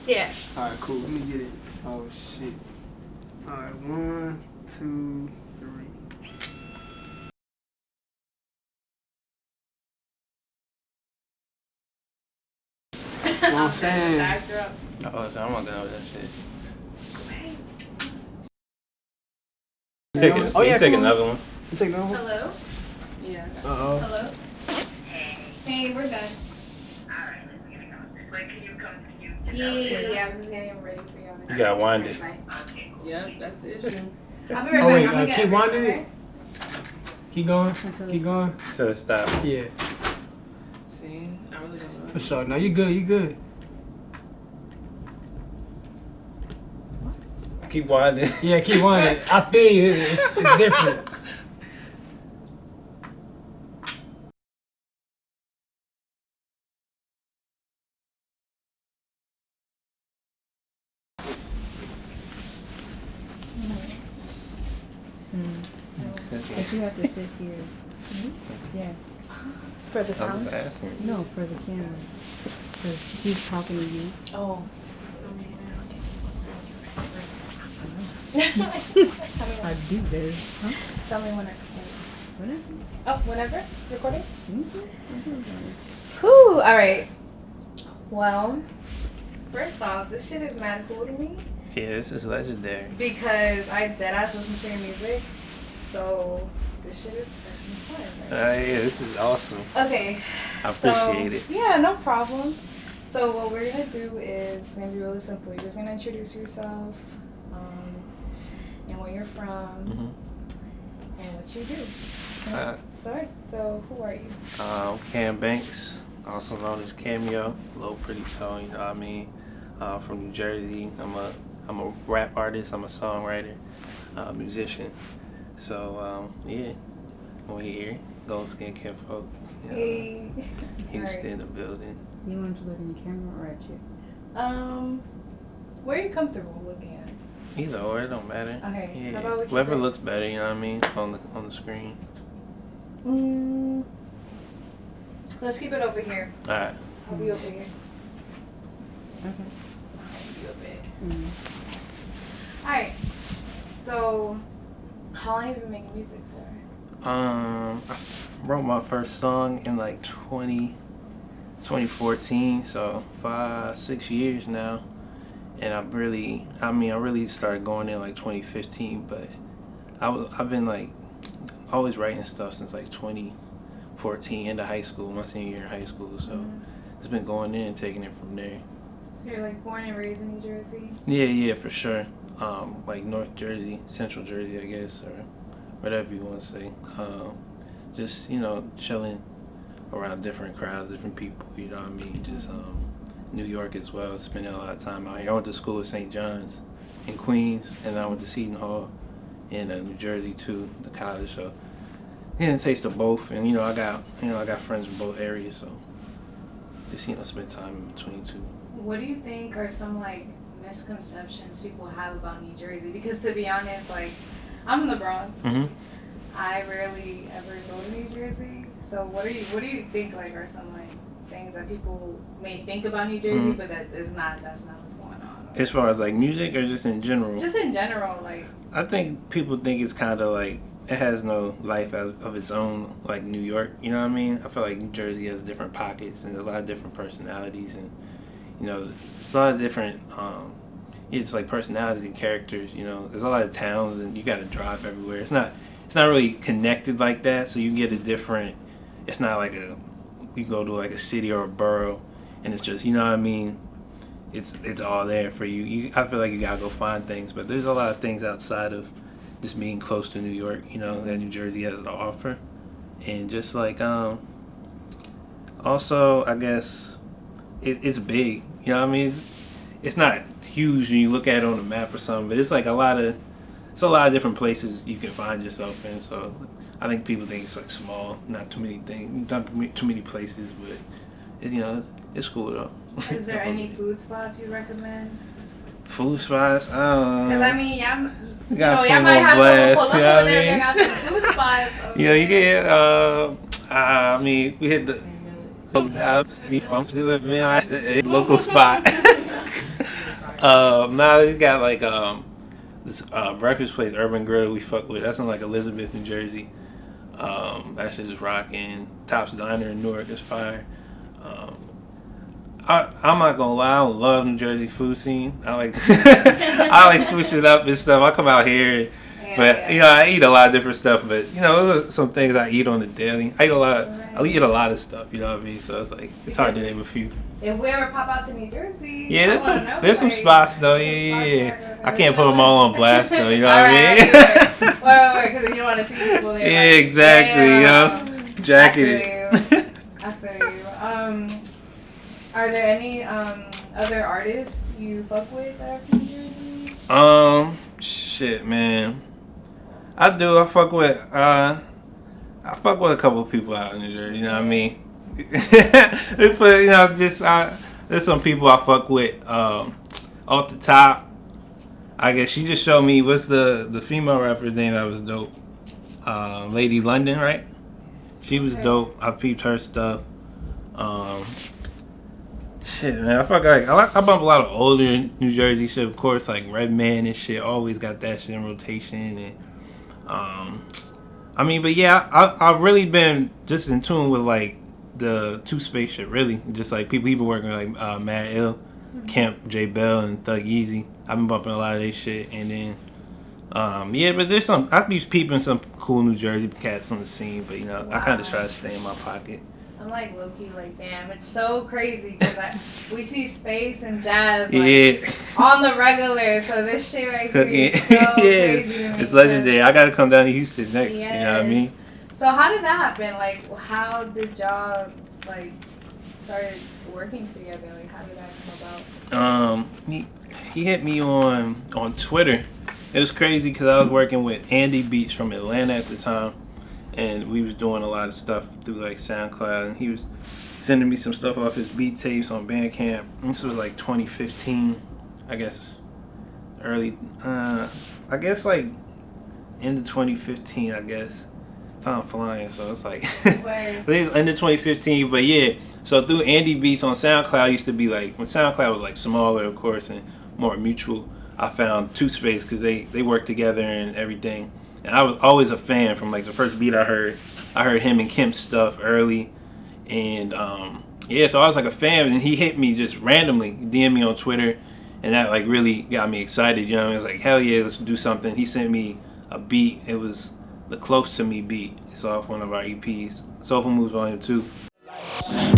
Yeah. Alright, cool. Let me get it. Oh, shit. Alright, 1, 2, 3. You know what I'm saying? Oh, so I'm not gonna know that shit. Oh, yeah, take cool. another one. You take another one? Hello? Yeah. Uh-oh. Hello? Hey, we're done. Alright, let's get it going. Wait, can you come to you? Yeah, I'm just getting it ready for you. You gotta wind it. Okay, cool. Yep, that's the issue. I'll be right Oh, back. wait, I'm gonna get keep winding everything, it? Keep going. Keep going. To stop. Yeah, See, I really don't know. for sure. No, you good. You good. Keep winding. Yeah, keep winding. I feel you. It's different. But you have to sit here. Yeah. For the I'm sound? just asking. No, for the camera. Because he's talking to you. Oh. I do this. Huh? Tell me when I Whatever. Oh, whenever? Recording? Mm-hmm. Whew, alright. Well, first off, this shit is mad cool to me Yeah, this is legendary. because I deadass listen to your music. So, this shit is fucking fun. Right? Yeah, this is awesome. Okay. I appreciate it. Yeah, no problem. So what we're gonna do is gonna be really simple. You're just gonna introduce yourself, and where you're from, and what you do. Okay? Sorry. So who are you? Cam Banks, also known as Cameo, Low Pretty Tone. You know what I mean? From New Jersey. I'm a rap artist. I'm a songwriter, musician. So yeah, we're here. Gold Skin Kinfolk. Hey. Houston in the building. You want to look in the camera or at you? Where are you comfortable looking at? Either or, it don't matter. Okay. Yeah. How about we keep Whoever it- looks better, you know what I mean, on the screen. Let's keep it over here. All right. I'll be over here. Okay. I'll be over here. Mm-hmm. All right. So, how long have you been making music for? I wrote my first song in like 2014, so 5-6 years now. And I really started going in like 2015, but I've been like always writing stuff since like 2014 into high school, my senior year in high school. So it's been going in and taking it from there. You're like born and raised in New Jersey? Yeah, for sure. Like North Jersey, Central Jersey, I guess, or whatever you want to say. Just, chilling around different crowds, different people, you know what I mean? Just New York as well, spending a lot of time out here. I went to school at St. John's in Queens, and I went to Seton Hall in New Jersey too, the college. So getting a taste of both, and I got friends in both areas, so just spend time in between too. What do you think are some like misconceptions people have about New Jersey? Because to be honest, like I'm in the Bronx. I rarely ever go to New Jersey. So what do you think like are some like things that people may think about New Jersey, but that's not what's going on? As far as like music or just in general? Just in general, like I think people think it's kind of like it has no life of its own, like New York. You know what I mean? I feel like New Jersey has different pockets and a lot of different personalities, and it's a lot of different. It's like personalities and characters. There's a lot of towns, and you got to drive everywhere. It's not really connected like that, so you get a different. It's not like you go to like a city or a borough, and it's just what I mean. It's all there for you. I feel like you gotta go find things, but there's a lot of things outside of just being close to New York, that New Jersey has to offer, and just like also I guess it's big. You know what I mean? It's not huge when you look at it on a map or something, but it's like a lot of different places you can find yourself in. So I think people think it's like small, not too many things, not too many places, but it's cool though. is there any food spots you recommend? Food spots? I don't know. Because I mean, y'all Y'all might have blast, someone pull up over there and got some food spots. You get. I mean, we hit the. I'm still living in a local spot. Now they got like this breakfast place, Urban Grill, we fuck with. That's in like Elizabeth, New Jersey. That shit is rocking. Top's Diner in Newark is fire. I'm not gonna lie, I love New Jersey food scene. I like I like switch it up and stuff. I come out here, but you know I eat a lot of different stuff. But you know, those are some things I eat on the daily. I eat a lot. I eat a lot of stuff. You know what I mean? So it's like it's hard to name a few. If we ever pop out to New Jersey, Yeah, there's some spots though. Yeah. I can't put them all on blast though. You know what I mean? Wait, because you don't want to see people there. Yeah, like, exactly. Jacket. I feel you. Are there any other artists you fuck with that are from New Jersey? Shit, man. I do. I fuck with a couple of people out in New Jersey. You know what I mean? But you know, there's some people I fuck with. Off the top, I guess she just showed me what's the female rapper's name that was dope. Lady London, right? She was dope. I peeped her stuff. Shit, man, I bump a lot of older New Jersey shit, of course, like Redman and shit. Always got that shit in rotation, and I mean, but yeah, I've really been just in tune with like the Two Space shit, really, just like people he been working with, like Mad Ill, Kemp, J Bell, and Thug Easy. I've been bumping a lot of their shit, and then yeah, but there's some I be peeping some cool New Jersey cats on the scene, but you know, I kind of try to stay in my pocket. I'm like low-key like, damn, it's so crazy because we see Space and Jazz like, on the regular, so this shit right here is so crazy to me. It's legendary. I gotta come down to Houston next, you know what I mean? So how did that happen? Like, how did y'all, like, started working together? Like, how did that come about? He hit me on Twitter. It was crazy because I was working with Andy Beats from Atlanta at the time. And we was doing a lot of stuff through like SoundCloud, and he was sending me some stuff off his beat tapes on Bandcamp. This was like 2015, I guess, early, I guess like end of 2015, I guess. Time flying, so it's like end of 2015. But yeah, so through Andy Beats on SoundCloud, used to be like when SoundCloud was like smaller, of course, and more mutual. I found Two Space because they work together and everything. And I was always a fan from like the first beat I heard him and Kemp's stuff early, and yeah, so I was like a fan, and he hit me just randomly, DM me on Twitter, and that like really got me excited. You know, I was like, hell yeah, let's do something. He sent me a beat. It was the Close to Me beat. It's off one of our EPs, Soulful Moves Volume 2.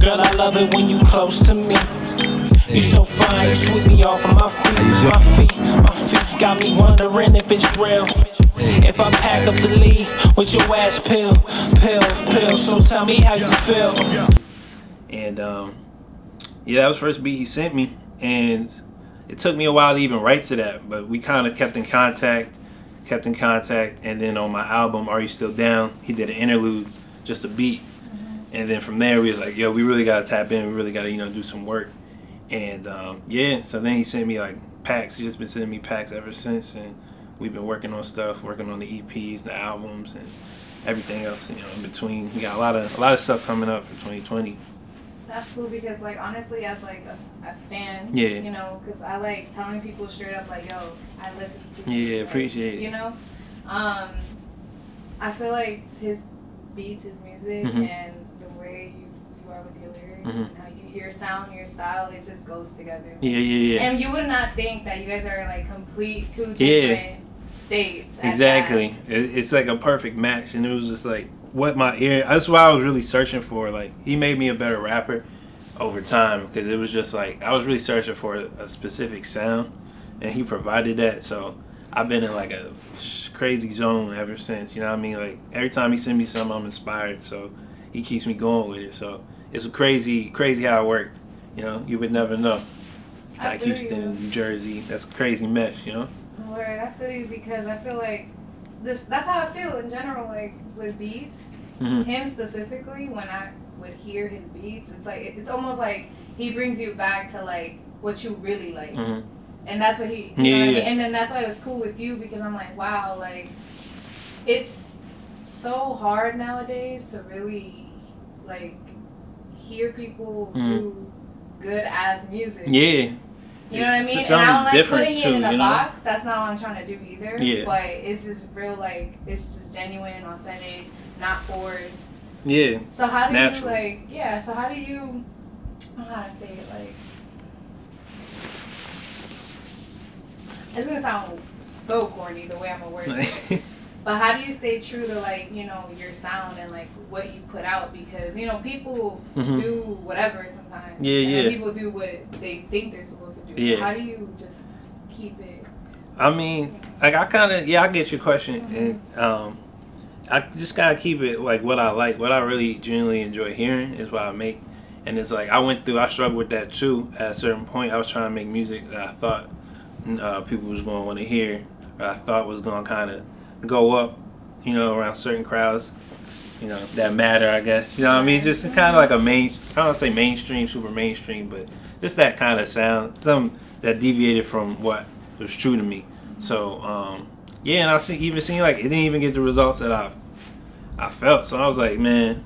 Girl, I love it when you close to me. You so fine, you sweep me off of my feet. My feet got me wondering if it's real. If I pack up the lead with your ass pill. So tell me how you feel. And yeah, that was the first beat he sent me, and it took me a while to even write to that, but we kind of kept in contact, and then on my album, Are You Still Down, he did an interlude, just a beat. And then from there, we was like, yo, we really got to tap in. We really got to, you know, do some work. And, yeah, so then he sent me, like, packs. He's just been sending me packs ever since. And we've been working on stuff, working on the EPs, the albums, and everything else, you know, in between. We got a lot of stuff coming up for 2020. That's cool because, like, honestly, as, like, a fan, yeah, you know, because I like telling people straight up, like, yo, I listen to you. Yeah, like, appreciate it. You know? I feel like his beats, his music, and the way you are with your lyrics and how your sound, your style, it just goes together. Yeah. And you would not think that you guys are in, like, complete two different states. Exactly. It's like a perfect match, and it was just like what my ear. That's why I was really searching for. Like, he made me a better rapper over time because it was just like I was really searching for a specific sound, and he provided that. So I've been in like a crazy zone ever since. You know what I mean? Like every time he sends me something, I'm inspired. So he keeps me going with it. So it's crazy how it worked. You know, you would never know. Like Houston, New Jersey, that's a crazy mesh. You know. Word, I feel you because I feel like that's how I feel in general, like with beats. Him specifically, when I would hear his beats, it's like it's almost like he brings you back to like what you really like. And that's what he, you know what I mean? And then that's why it was cool with you because I'm like, wow, like it's so hard nowadays to really like hear people do good ass music. Yeah. You know what I mean? It's And I don't like different putting too, it in a you know? box. That's not what I'm trying to do either. Yeah. But it's just real, like, it's just genuine, authentic, not forced. Yeah. So how do Natural. you, like, yeah, so how do you, I don't know how to say it, like, it's going to sound so corny the way I'm going to word this. But how do you stay true to, like, you know, your sound and, like, what you put out? Because, you know, people do whatever sometimes. Yeah, and yeah. people do what they think they're supposed to do. Yeah. So how do you just keep it? I mean, like, I kind of, I get your question. And I just got to keep it, like, what I like. What I really genuinely enjoy hearing is what I make. And it's like, I struggled with that, too. At a certain point, I was trying to make music that I thought people was going to want to hear. Or I thought was going to kind of go up, you know, around certain crowds, you know, that matter, I guess. You know what I mean? Just kind of like a I don't want to say mainstream, super mainstream, but just that kind of sound, something that deviated from what was true to me. So, and I even seen like it didn't even get the results that I felt. So I was like, man,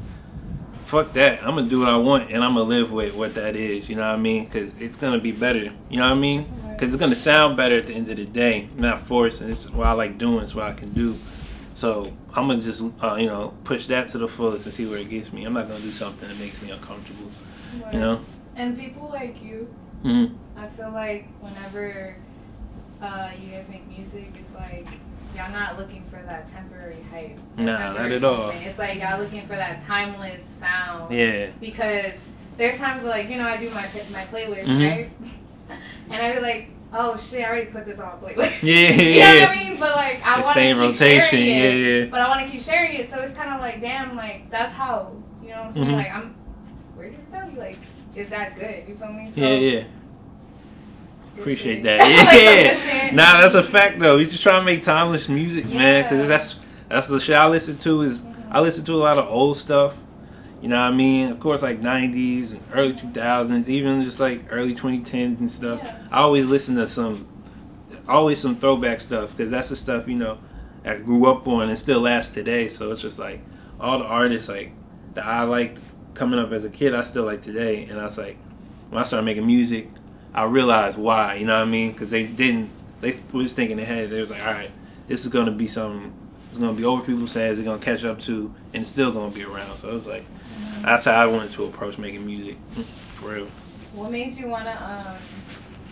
fuck that. I'm gonna do what I want, and I'm gonna live with what that is. You know what I mean? Because it's gonna be better. You know what I mean? Because it's gonna sound better at the end of the day, not forced. And it's what I like doing. It's what I can do. So I'm gonna just push that to the fullest and see where it gets me. I'm not gonna do something that makes me uncomfortable. Right. You know? And people like you, I feel like whenever you guys make music, it's like y'all not looking for that temporary hype. Nah, not at all. It's like y'all looking for that timeless sound. Yeah. Because there's times like, you know, I do my playlist, right? And I be like, oh shit, I already put this on a playlist. Yeah, you know what I mean? But like, I want to keep rotation. sharing it. Yeah. But I want to keep sharing it, so it's kind of like, damn, like that's how, you know what I'm saying? Like, where did I tell you? Like, is that good? You feel me? So, Yeah. Appreciate shit. that. Like, Yeah. Nah, that's a fact though. We just trying to make timeless music, man. Because that's the shit I listen to. I listen to a lot of old stuff. You know what I mean? Of course, like 90s and early 2000s, even just like early 2010s and stuff. Yeah. I always listen to some throwback stuff because that's the stuff, you know, I grew up on and still lasts today. So it's just like all the artists like that I liked coming up as a kid, I still like today. And I was like, when I started making music, I realized why, you know what I mean? Because they was thinking ahead. They was like, all right, this is going to be something, it's going to be over people's heads, it's going to catch up to, and it's still going to be around. So it was like, that's how I wanted to approach making music, for real. What made you want to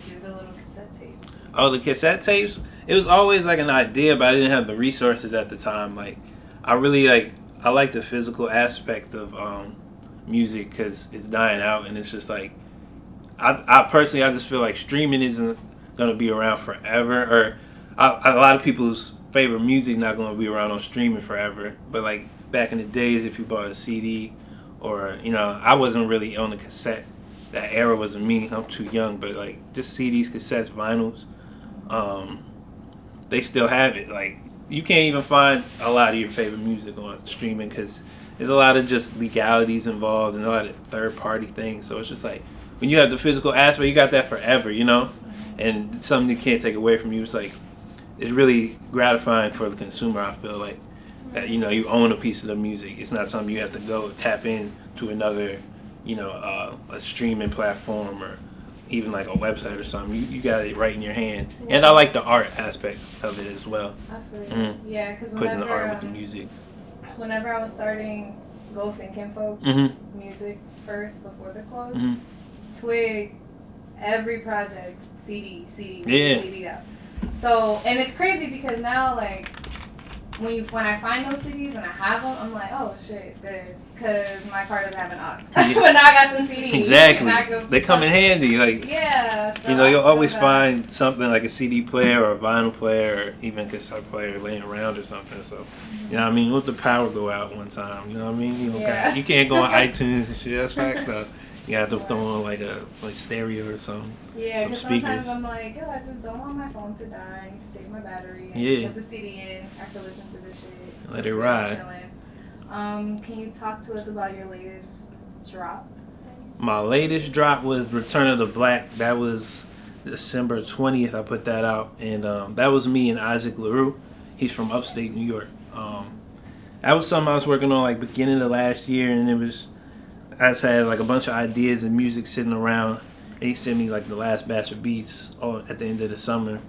do the little cassette tapes? Oh, the cassette tapes? It was always like an idea, but I didn't have the resources at the time. Like, I really I like the physical aspect of music because it's dying out, and it's just like, I personally, I just feel like streaming isn't gonna be around forever, or a lot of people's favorite music not gonna be around on streaming forever. But like back in the days, if you bought a CD, or you know, I wasn't really on the cassette. That era wasn't me. I'm too young, but like just CDs, cassettes, vinyls, they still have it. Like you can't even find a lot of your favorite music on streaming because there's a lot of just legalities involved and a lot of third-party things. So it's just like when you have the physical aspect, you got that forever, you know, and something you can't take away from you. It's like it's really gratifying for the consumer. I feel like that you know you own a piece of the music. It's not something you have to go tap in to another, you know, a streaming platform or even like a website or something. You got it right in your hand. Yeah. And I like the art aspect of it as well. I feel you. Yeah, because putting the art with the music. Whenever I was starting Ghost and Kinfolk music first before the close, Twig, every project, CD, CD out. So, and it's crazy because now, like, when I find those CDs, when I have them, I'm like, oh shit, good, because my car doesn't have an aux. But now I got the CDs. Exactly. They come in handy, like. Yeah. So you know, you'll always find something like a CD player or a vinyl player or even a cassette player laying around or something. So, you know what I mean? Let the power go out one time. You know what I mean? You can't go on iTunes and shit. That's fact though. You have to throw on like stereo or something. Yeah, some because speakers. Sometimes I'm like, yo, I just don't want my phone to die. I need to save my battery. Yeah. Put the CD in. I can listen to this shit. Let it ride. Can you talk to us about your latest drop? My latest drop was Return of the Black. That was December 20th. I put that out, and that was me and Isaac LaRue. He's from upstate New York. That was something I was working on like beginning of last year, and I just had like a bunch of ideas and music sitting around, he sent me like the last batch of beats at the end of the summer.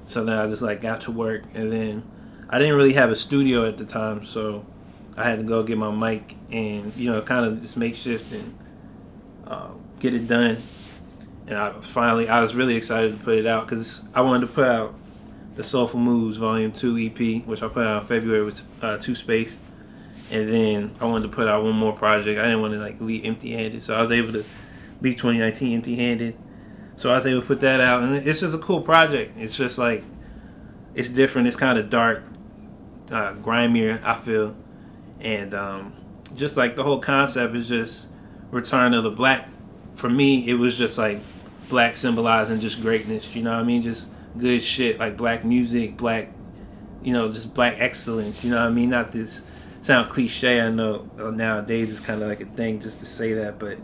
So then I just like got to work, and then I didn't really have a studio at the time, so I had to go get my mic and kind of just makeshift and get it done. And I was really excited to put it out because I wanted to put out the Soulful Moves Volume 2 EP, which I put out in February with 2 Space. And then I wanted to put out one more project. I didn't want to like leave empty-handed, so I was able to leave 2019 empty-handed. So I was able to put that out, and it's just a cool project. It's just like, it's different. It's kind of dark, grimier, I feel. And just like the whole concept is just return of the black. For me, it was just like black symbolizing just greatness, you know what I mean? Just good shit, like black music, black, just black excellence, you know what I mean? Not this sound cliche, I know nowadays it's kind of like a thing just to say that, but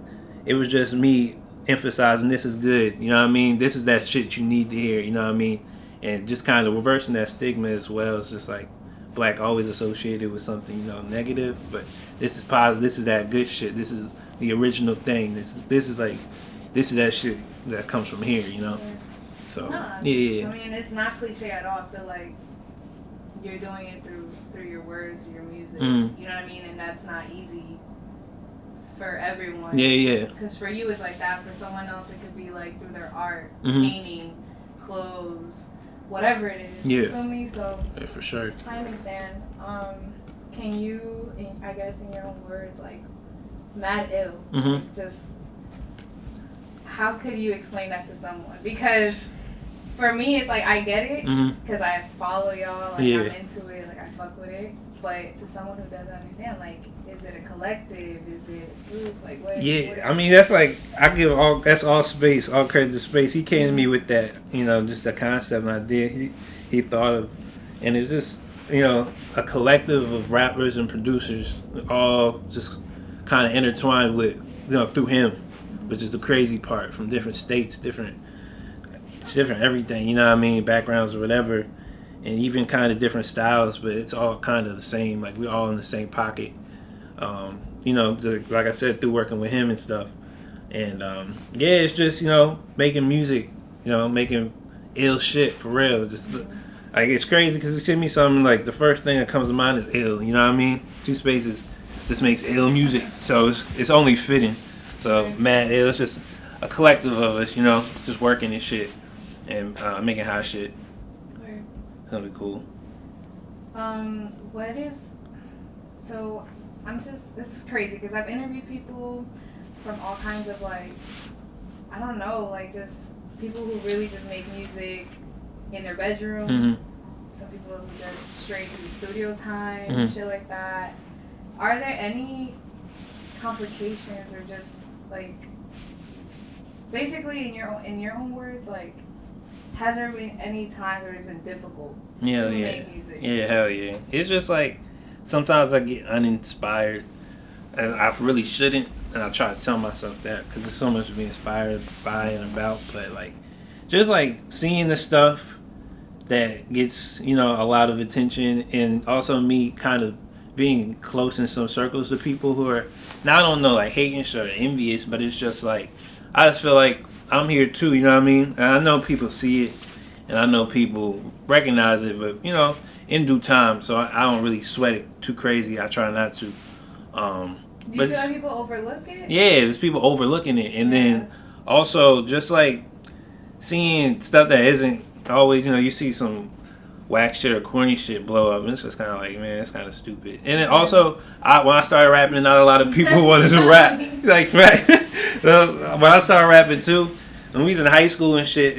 it was just me emphasizing this is good, you know what I mean? This is that shit you need to hear, you know what I mean? And just kind of reversing that stigma as well. It's just like black always associated with something, negative, but this is positive, this is that good shit, this is the original thing, this is that shit that comes from here, So yeah. I mean, it's not cliche at all. I feel like you're doing it through your words, your music. You know what I mean? And that's not easy for everyone. Yeah. Because for you, it's like that. For someone else, it could be like through their art, painting, clothes, whatever it is. Yeah. You feel me? So yeah, for sure. I understand. Can you, I guess, in your own words, like, mad ill, just how could you explain that to someone? Because for me, it's like I get it because I follow y'all, like I'm into it, like I fuck with it. But to someone who doesn't understand, like, is it a collective? Is it a group? Like, what? Yeah, I mean, that's like, that's all Space, all credit to Space. He came to me with that, just the concept and idea he thought of. And it's just, a collective of rappers and producers all just kind of intertwined with, through him, which is the crazy part, from different states, different everything, backgrounds or whatever, and even kind of different styles, but it's all kind of the same, like we're all in the same pocket, like I said, through working with him and stuff. And it's just, making music, making ill shit for real. Just like, it's crazy because he sent me something, like the first thing that comes to mind is ill, you know what I mean? 2 Spaces just makes ill music, so it's only fitting. So mad ill, it's just a collective of us, just working and shit and making hot shit. Word. It's gonna be cool. So this is crazy because I've interviewed people from all kinds of, like, I don't know, like, just people who really just make music in their bedroom. Some people who just straight through studio time and shit like that. Are there any complications or just, like, basically in your own words, like, has there been any times where it's been difficult to make music? Yeah, hell yeah. It's just like sometimes I get uninspired, and I really shouldn't, and I try to tell myself that because there's so much to be inspired by and about. But like, just like seeing the stuff that gets a lot of attention, and also me kind of being close in some circles to people who are, now I don't know, like hating shit or envious, but it's just like, I just feel like I'm here too, you know what I mean? And I know people see it, and I know people recognize it, but in due time, so I don't really sweat it too crazy. I try not to. Do you feel like people overlook it? Yeah, there's people overlooking it, and then also just like seeing stuff that isn't always, you see some whack shit or corny shit blow up, and it's just kind of like, man, it's kind of stupid. And then also, when I started rapping, not a lot of people wanted to rap. Like, when I started rapping too, when we was in high school and shit,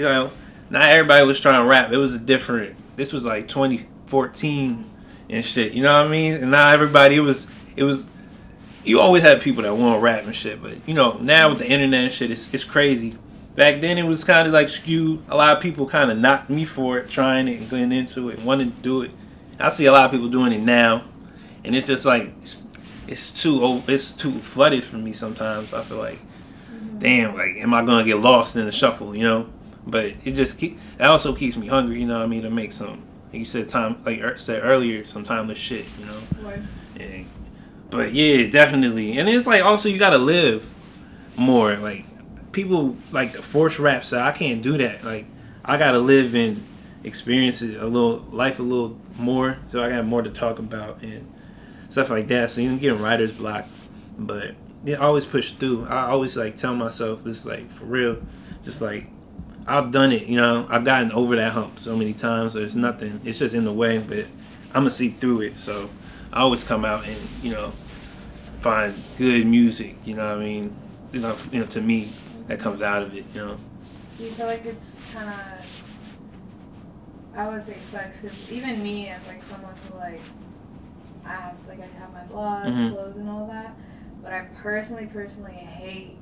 not everybody was trying to rap. It was this was like 2014 and shit, you know what I mean? And not everybody, it was, you always had people that want to rap and shit, but now with the internet and shit, it's crazy. Back then it was kind of like skewed. A lot of people kind of knocked me for it, trying it and getting into it and wanting to do it. I see a lot of people doing it now, and it's just like it's too flooded for me sometimes. I feel like, damn, like, am I gonna get lost in the shuffle, But it also keeps me hungry, to make some, like you said, said earlier, some timeless shit, But yeah, definitely. And it's like also you gotta live more, like, people like the force rap style. I can't do that. Like I gotta live and experience it a little more, so I got more to talk about and stuff like that. So you can get writer's block, but I always push through. I always like tell myself it's like for real, just like I've done it. You know, I've gotten over that hump so many times. So it's nothing. It's just in the way, but I'm gonna see through it. So I always come out and find good music. You know what I mean? You know, to me that comes out of it. You know. Do you feel like it's kind of, I would say sucks, because even me as like someone who like I have my blog, clothes and all that, but I personally hate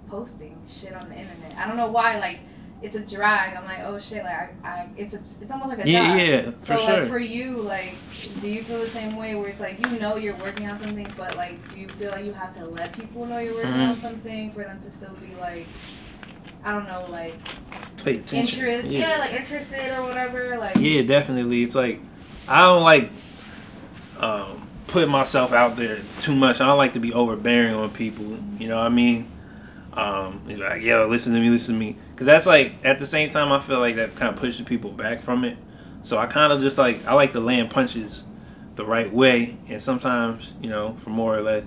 posting shit on the internet. I don't know why. Like it's a drag. I'm like, oh shit, like it's almost like a job. Yeah, for so sure. like for you, like, do you feel the same way where it's like you're working on something, but like do you feel like you have to let people know you're working on something for them to still be like, I don't know, like pay attention. Interest, like interested or whatever, like. Yeah, definitely. It's like I don't like put myself out there too much. I don't like to be overbearing on people. You know what I mean? Like, yo, listen to me. Because that's like, at the same time, I feel like that kind of pushes people back from it. So I kind of just like, I like to land punches the right way. And sometimes, for more or less,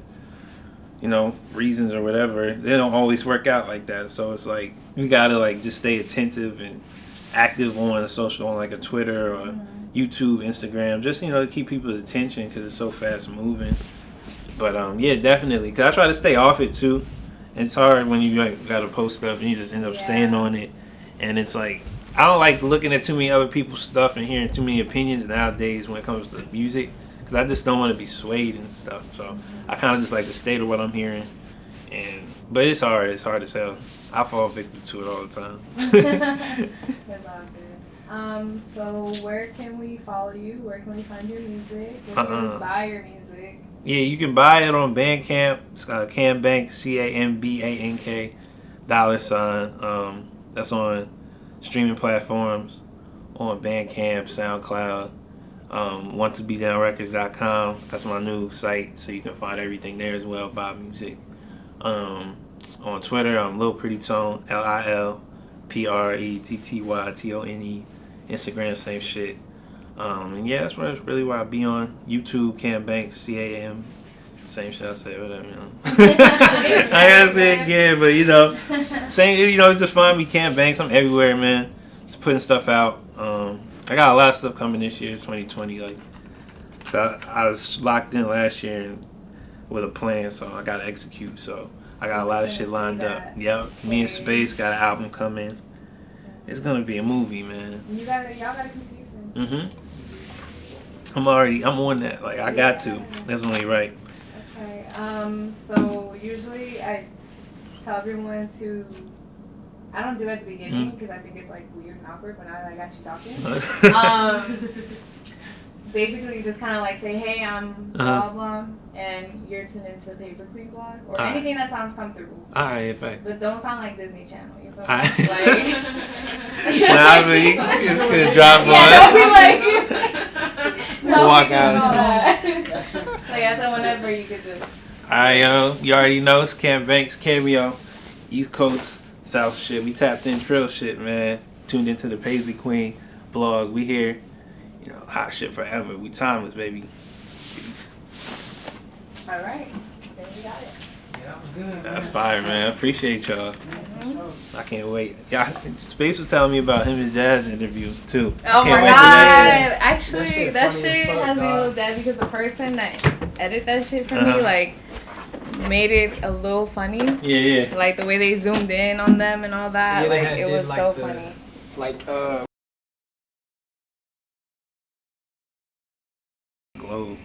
reasons or whatever, they don't always work out like that. So it's like, you got to like just stay attentive and active on a social, on like a Twitter or YouTube, Instagram, just, to keep people's attention because it's so fast moving. But yeah, definitely. Because I try to stay off it too. It's hard when you got to post stuff and you just end up staying on it. And it's like, I don't like looking at too many other people's stuff and hearing too many opinions nowadays when it comes to music. Because I just don't want to be swayed and stuff. So I kind of just like to stay to what I'm hearing. But it's hard. It's hard as hell. I fall victim to it all the time. That's all good. So where can we follow you? Where can we find your music? Where can we buy your music? Yeah, you can buy it on Bandcamp. It's Cambank, CAMBANK $. That's on streaming platforms, on Bandcamp, SoundCloud, wanttobedownrecords.com. That's my new site, so you can find everything there as well. Buy music. On Twitter, I'm Lil Pretty Tone, LilPrettyTone. Instagram, same shit. And yeah, that's really why I be on YouTube, Cambank, CAM, same shit I said, whatever, I gotta say it again, but same, just find me Cambanks. I'm everywhere, man. Just putting stuff out. I got a lot of stuff coming this year, 2020. Like, I was locked in last year with a plan, so I gotta execute. So I got a lot of shit lined up. Yep, me and Space got an album coming. It's gonna be a movie, man. Y'all gotta continue soon. I'm on that. Like, I got to. That's only right. Okay. So usually I tell everyone to. I don't do it at the beginning because I think it's like weird and awkward. But now that I got you talking, basically just kind of like say, hey, I'm blah blah, and you're tuned into the Paisleyqueen blog or anything that sounds comfortable. Alright, fact. But don't sound like Disney Channel. You feel me? Nah, I mean, it's gonna drop on. Don't be like. Walk out. So yeah, so whenever you could just. Alright, yo, you already know it's Cambanks, Cameo, East Coast, South shit. We tapped in Trill shit, man. Tuned into the Paisleyqueen blog. We here. Hot shit forever. We timeless, baby. Peace. All right. Then you got it. Yeah, that was good. That's fire, man. I appreciate y'all. I can't wait. Yeah, Space was telling me about him and Jazz interview too. Oh my god! Actually, that shit has me a little dead because the person that edited that shit for me, like, made it a little funny. Yeah. Like the way they zoomed in on them and all that. Yeah, like it was so funny. Globe.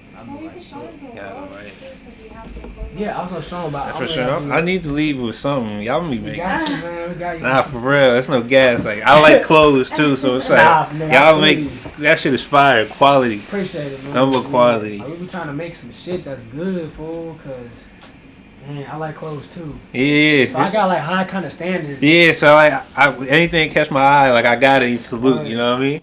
Yeah, I was gonna show them about. For sure. I need to leave with something. Y'all be making. We got you, man. We got you. Nah, for real. That's no gas. Like, I like clothes too, so it's like y'all make that shit is fire. Quality. Appreciate it, man. Number quality. We be trying to make some shit that's good, fool. Cause man, I like clothes too. Yeah. So I got like high kind of standards. Yeah. So like, anything catch my eye, like I gotta salute. You know what I mean?